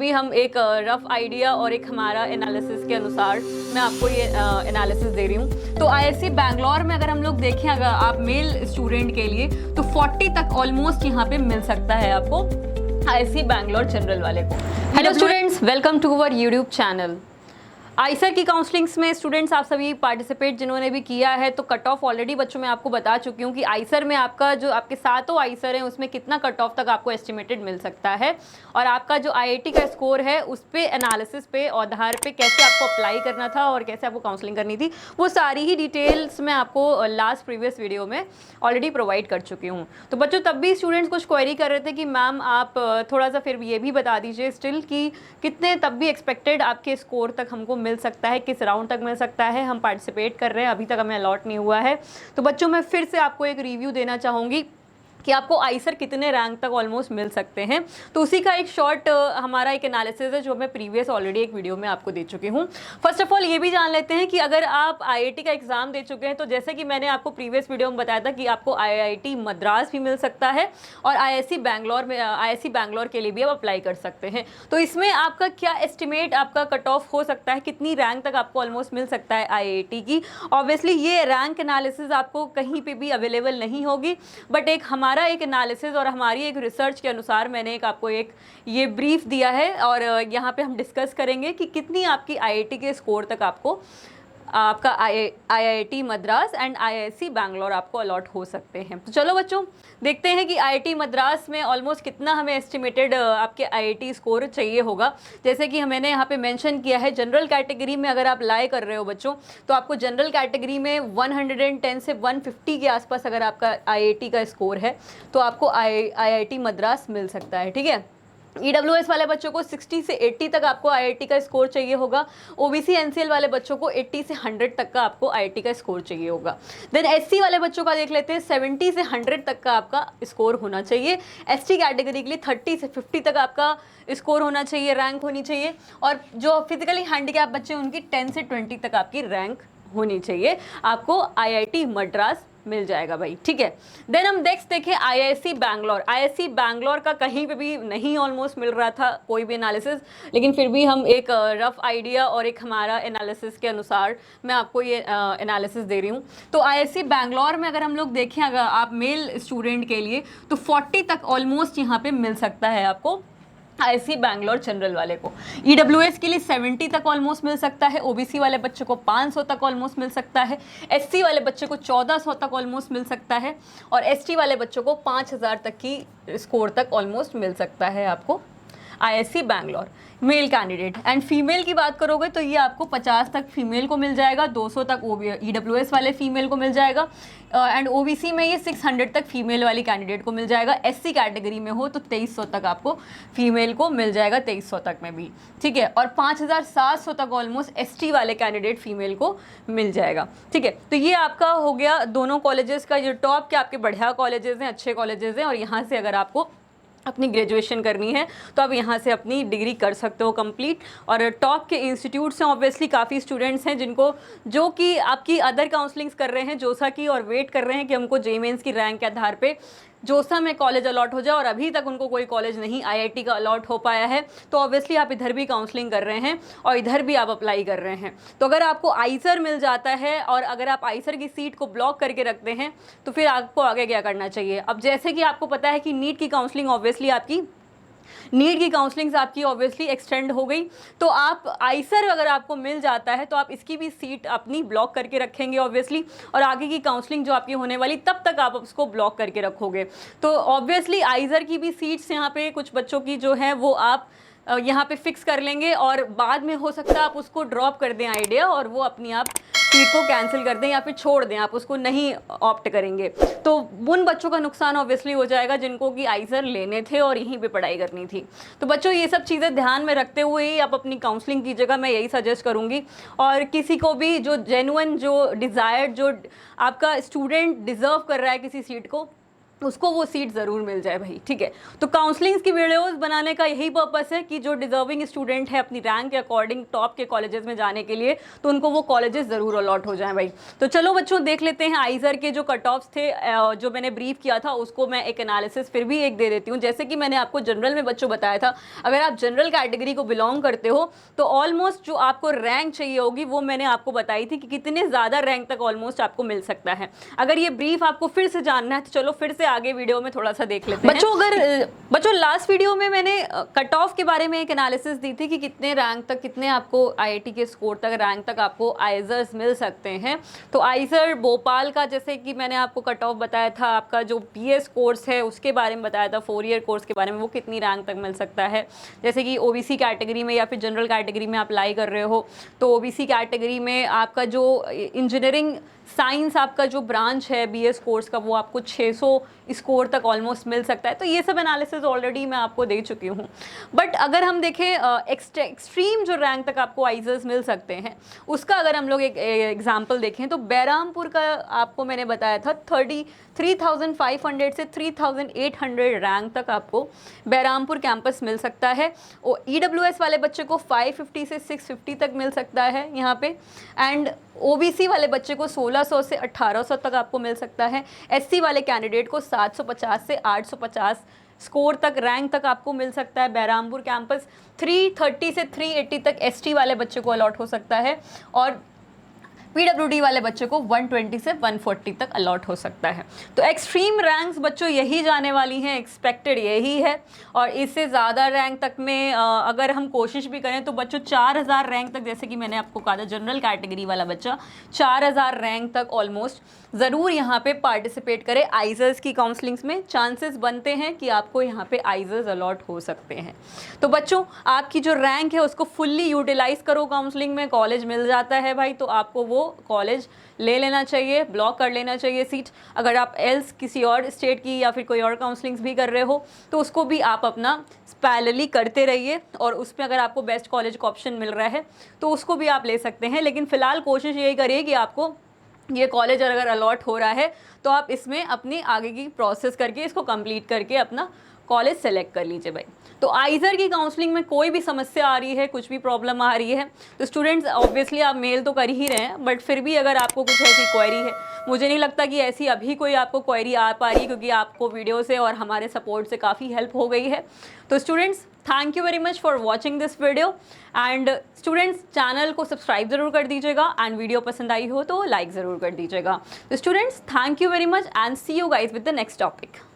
भी हम एक रफ आइडिया और एक हमारा एनालिसिस के अनुसार मैं आपको ये एनालिसिस दे रही हूँ। तो आईआईसी बैंगलोर में अगर हम लोग देखें, अगर आप मेल स्टूडेंट के लिए तो 40 तक ऑलमोस्ट यहाँ पे मिल सकता है आपको आईआईसी बैंगलोर जनरल वाले को। Hello students, welcome to our YouTube channel. IISER की काउंसलिंग्स में स्टूडेंट्स आप सभी पार्टिसिपेट जिन्होंने भी किया है, तो कट ऑफ ऑलरेडी बच्चों मैं आपको बता चुकी हूँ कि आईसर में आपका जो आपके सातों आईसर हैं उसमें कितना कट ऑफ तक आपको एस्टिमेटेड मिल सकता है, और आपका जो आईआईटी का स्कोर है उस पे एनालिसिस पे आधार पे कैसे आपको अप्लाई करना था और कैसे आपको काउंसलिंग करनी थी, वो सारी ही डिटेल्स मैं आपको लास्ट प्रीवियस वीडियो में ऑलरेडी प्रोवाइड कर चुकी हूँ। तो बच्चों तब भी स्टूडेंट्स कुछ क्वेरी कर रहे थे कि मैम आप थोड़ा सा फिर ये भी बता दीजिए स्टिल कि कितने तब भी एक्सपेक्टेड आपके स्कोर तक हमको मिल सकता है, किस राउंड तक मिल सकता है। हम पार्टिसिपेट कर रहे हैं, अभी तक हमें अलॉट नहीं हुआ है। तो बच्चों मैं फिर से आपको एक रिव्यू देना चाहूँगी कि आपको आईसर कितने रैंक तक ऑलमोस्ट मिल सकते हैं। तो उसी का एक शॉर्ट हमारा एक एनालिसिस है जो मैं प्रीवियस ऑलरेडी एक वीडियो में आपको दे चुकी हूँ। फर्स्ट ऑफ ऑल ये भी जान लेते हैं कि अगर आप आईआईटी का एग्जाम दे चुके हैं तो जैसे कि मैंने आपको प्रीवियस वीडियो में बताया था कि आपको आईआईटी मद्रास भी मिल सकता है और आईआईसी बैंगलोर के लिए भी आप अप्लाई कर सकते हैं। तो इसमें आपका क्या एस्टिमेट आपका कट ऑफ हो सकता है, कितनी रैंक तक आपको ऑलमोस्ट मिल सकता है आईआईटी की। ऑब्वियसली ये रैंक एनालिसिस आपको कहीं पर भी अवेलेबल नहीं होगी, बट एक हमारा एक एनालिसिस और हमारी एक रिसर्च के अनुसार मैंने एक आपको एक ये ब्रीफ दिया है, और यहाँ पे हम डिस्कस करेंगे कि कितनी आपकी आईआईटी के स्कोर तक आपको आपका IIT Madras and IIC Bangalore आपको अलॉट हो सकते हैं। तो चलो बच्चों देखते हैं कि आईआईटी मद्रास में ऑलमोस्ट कितना हमें एस्टिमेटेड आपके आईआईटी स्कोर चाहिए होगा। जैसे कि मैंने यहाँ पे मेंशन किया है, जनरल कैटेगरी में अगर आप अप्लाई कर रहे हो बच्चों तो आपको जनरल कैटेगरी में 110 से 150 के आसपास अगर आपका आईआईटी का स्कोर है तो आपको आईआईटी मद्रास मिल सकता है। ठीक है, ईडब्ल्यूएस वाले बच्चों को 60 से 80 तक आपको आईआईटी का स्कोर चाहिए होगा। ओबीसी एनसीएल वाले बच्चों को 80 से 100 तक का आपको आईआईटी का स्कोर चाहिए होगा। देन एससी वाले बच्चों का देख लेते हैं, 70 से 100 तक का आपका स्कोर होना चाहिए। एसटी कैटेगरी के लिए 30 से 50 तक आपका स्कोर होना चाहिए, रैंक होनी चाहिए। और जो फिजिकली हैंडीकैप बच्चे उनकी 10 से 20 तक आपकी रैंक होनी चाहिए, आपको आईआईटी मद्रास मिल जाएगा भाई। ठीक है, देन हम नेक्स्ट देखें आईआईसी बैंगलोर। आईआईसी बैंगलोर का कहीं पे भी नहीं ऑलमोस्ट मिल रहा था कोई भी एनालिसिस, लेकिन फिर भी हम एक रफ आइडिया और एक हमारा एनालिसिस के अनुसार मैं आपको ये एनालिसिस दे रही हूँ। तो आईआईसी बैंगलोर में अगर हम लोग देखें, अगर आप मेल स्टूडेंट के लिए तो 40 तक ऑलमोस्ट यहाँ पे मिल सकता है आपको आईआईसी बैंगलोर जनरल वाले को। ईडब्ल्यूएस के लिए 70 तक ऑलमोस्ट मिल सकता है। ओबीसी वाले बच्चे को 500 तक ऑलमोस्ट मिल सकता है। एससी वाले बच्चे को 1400 तक ऑलमोस्ट मिल सकता है, और एसटी वाले बच्चों को 5000 तक की स्कोर तक ऑलमोस्ट मिल सकता है आपको IIC Bangalore male candidate. And female की बात करोगे तो ये आपको 50 तक फीमेल को मिल जाएगा, 200 तक ईडब्ल्यूएस वाले फीमेल को मिल जाएगा, एंड ओबीसी में ये 600 तक फीमेल वाली कैंडिडेट को मिल जाएगा। एससी कैटेगरी में हो तो 2300 तक आपको फीमेल को मिल जाएगा, 2300 तक में भी। ठीक है, और 5700 तक ऑलमोस्ट एसटी वाले कैंडिडेट फीमेल को मिल जाएगा। ठीक है, तो ये आपका हो गया दोनों कॉलेजेस का, जो टॉप के आपके बढ़िया कॉलेजेस हैं, अच्छे कॉलेजेस हैं, और यहाँ से अगर आपको अपनी ग्रेजुएशन करनी है तो आप यहाँ से अपनी डिग्री कर सकते हो कंप्लीट। और टॉप के इंस्टीट्यूट्स हैं, ऑब्वियसली काफ़ी स्टूडेंट्स हैं जिनको जो कि आपकी अदर काउंसलिंग्स कर रहे हैं जोसा की, और वेट कर रहे हैं कि हमको जेईई मेंस की रैंक के आधार पे जोसा में कॉलेज अलॉट हो जाए, और अभी तक उनको कोई कॉलेज नहीं आईआईटी का अलॉट हो पाया है। तो ऑब्वियसली आप इधर भी काउंसलिंग कर रहे हैं और इधर भी आप अप्लाई कर रहे हैं। तो अगर आपको आईसर मिल जाता है और अगर आप आईसर की सीट को ब्लॉक करके रखते हैं तो फिर आपको आगे क्या करना चाहिए। अब जैसे कि आपको पता है कि नीट की काउंसलिंग ऑब्वियसली एक्सटेंड हो गई, तो आप आईसर अगर आपको मिल जाता है तो आप इसकी भी सीट अपनी ब्लॉक करके रखेंगे ऑब्वियसली, और आगे की काउंसलिंग जो आपकी होने वाली तब तक आप उसको ब्लॉक करके रखोगे। तो ऑब्वियसली आईसर की भी सीट्स यहाँ पे कुछ बच्चों की जो है वो आप यहाँ पे फिक्स कर लेंगे, और बाद में हो सकता है आप उसको ड्रॉप कर दें आइडिया, और वो अपनी आप सीट को कैंसिल कर दें या फिर छोड़ दें, आप उसको नहीं ऑप्ट करेंगे। तो उन बच्चों का नुकसान ऑब्वियसली हो जाएगा जिनको कि आईसर लेने थे और यहीं पे पढ़ाई करनी थी। तो बच्चों ये सब चीज़ें ध्यान में रखते हुए ही आप अपनी काउंसलिंग की जगह मैं यही सजेस्ट करूँगी। और किसी को भी जो जेन्युइन, जो डिज़ायर्ड, जो आपका स्टूडेंट डिज़र्व कर रहा है किसी सीट को, उसको वो सीट ज़रूर मिल जाए भाई, ठीक है। तो काउंसलिंग्स की वीडियोस बनाने का यही पर्पस है कि जो डिजर्विंग स्टूडेंट है अपनी रैंक के अकॉर्डिंग टॉप के कॉलेजेस में जाने के लिए, तो उनको वो कॉलेजेस ज़रूर अलॉट हो जाएं भाई। तो चलो बच्चों देख लेते हैं आइजर के जो कट ऑफ्स थे, जो मैंने ब्रीफ किया था उसको मैं एक एनालिसिस फिर भी एक दे देती हूँ। जैसे कि मैंने आपको जनरल में बच्चों बताया था, अगर आप जनरल कैटेगरी को बिलोंग करते हो तो ऑलमोस्ट जो आपको रैंक चाहिए होगी वो मैंने आपको बताई थी कि कितने ज़्यादा रैंक तक ऑलमोस्ट आपको मिल सकता है। अगर ये ब्रीफ आपको फिर से जानना है तो चलो फिर से आगे वीडियो में थोड़ा सा देख लेते हैं। बच्चों लास्ट वीडियो में मैंने कट ऑफ के बारे में एक एनालिसिस दी थी कि कितने रैंक तक, कितने आपको आईआईटी के स्कोर तक, रैंक तक आपको आइजर्स मिल सकते हैं। तो आइजर भोपाल का जैसे कि मैंने आपको कट ऑफ बताया था, आपका जो बीएस कोर्स है उसके बारे में बताया था, 4 ईयर कोर्स के बारे में, वो कितनी रैंक तक मिल सकता है। जैसे कि ओबीसी कैटेगरी में या फिर जनरल कैटेगरी में अप्लाई कर रहे हो तो ओबीसी कैटेगरी में आपका जो इंजीनियरिंग साइंस आपका जो ब्रांच है बीएस कोर्स का, वो आपको 600 स्कोर तक ऑलमोस्ट मिल सकता है। तो ये सब एनालिसिस ऑलरेडी मैं आपको दे चुकी हूँ। बट अगर हम देखें एक्सट्रीम जो रैंक तक आपको आइजर्स मिल सकते हैं उसका अगर हम लोग एक एग्जांपल देखें तो बैरामपुर का आपको मैंने बताया था 33,500 से 3,800 रैंक तक आपको बैरामपुर कैंपस मिल सकता है। और ईडब्ल्यूएस वाले बच्चे को 550 से 650 तक मिल सकता है यहाँ पे, एंड ओबीसी वाले बच्चे को 1600 से 1800 तक आपको मिल सकता है। एससी वाले कैंडिडेट को 750 से 850 स्कोर तक, रैंक तक आपको मिल सकता है बैरामपुर कैंपस। 330 से 380 तक एसटी वाले बच्चे को अलॉट हो सकता है और पीडब्ल्यूडी वाले बच्चे को 120 से 140 तक अलॉट हो सकता है। तो एक्सट्रीम रैंक्स बच्चों यही जाने वाली हैं, एक्सपेक्टेड यही है। और इससे ज़्यादा रैंक तक में अगर हम कोशिश भी करें तो बच्चों 4000 रैंक तक, जैसे कि मैंने आपको कहा था जनरल कैटेगरी वाला बच्चा 4000 रैंक तक ऑलमोस्ट ज़रूर यहाँ पे पार्टिसिपेट करे आइजर्स की काउंसलिंग्स में। चांसेस बनते हैं कि आपको यहाँ पे आइजर्स अलॉट हो सकते हैं। तो बच्चों आपकी जो रैंक है उसको फुल्ली यूटिलाइज करो, काउंसलिंग में कॉलेज मिल जाता है भाई तो आपको वो कॉलेज ले लेना चाहिए, ब्लॉक कर लेना चाहिए सीट। अगर आप एल्स किसी और स्टेट की या फिर कोई और काउंसलिंग्स भी कर रहे हो तो उसको भी आप अपना पैरेलली करते रहिए, और उसमें अगर आपको बेस्ट कॉलेज का ऑप्शन मिल रहा है तो उसको भी आप ले सकते हैं। लेकिन फ़िलहाल कोशिश यही करिए कि आपको ये कॉलेज अगर अलॉट हो रहा है तो आप इसमें अपनी आगे की प्रोसेस करके इसको कंप्लीट करके अपना कॉलेज सेलेक्ट कर लीजिए भाई। तो आइजर की काउंसलिंग में कोई भी समस्या आ रही है, कुछ भी प्रॉब्लम आ रही है तो स्टूडेंट्स ऑब्वियसली आप मेल तो कर ही रहे हैं, बट फिर भी अगर आपको कुछ ऐसी क्वेरी है, मुझे नहीं लगता कि ऐसी अभी कोई आपको क्वेरी आ पा रही है क्योंकि आपको वीडियो से और हमारे सपोर्ट से काफ़ी हेल्प हो गई है। तो students thank you very much for watching this video, and students channel को सब्सक्राइब ज़रूर कर दीजिएगा, एंड वीडियो पसंद आई हो तो लाइक ज़रूर कर दीजिएगा। तो students thank you very much and see you guys with the next topic.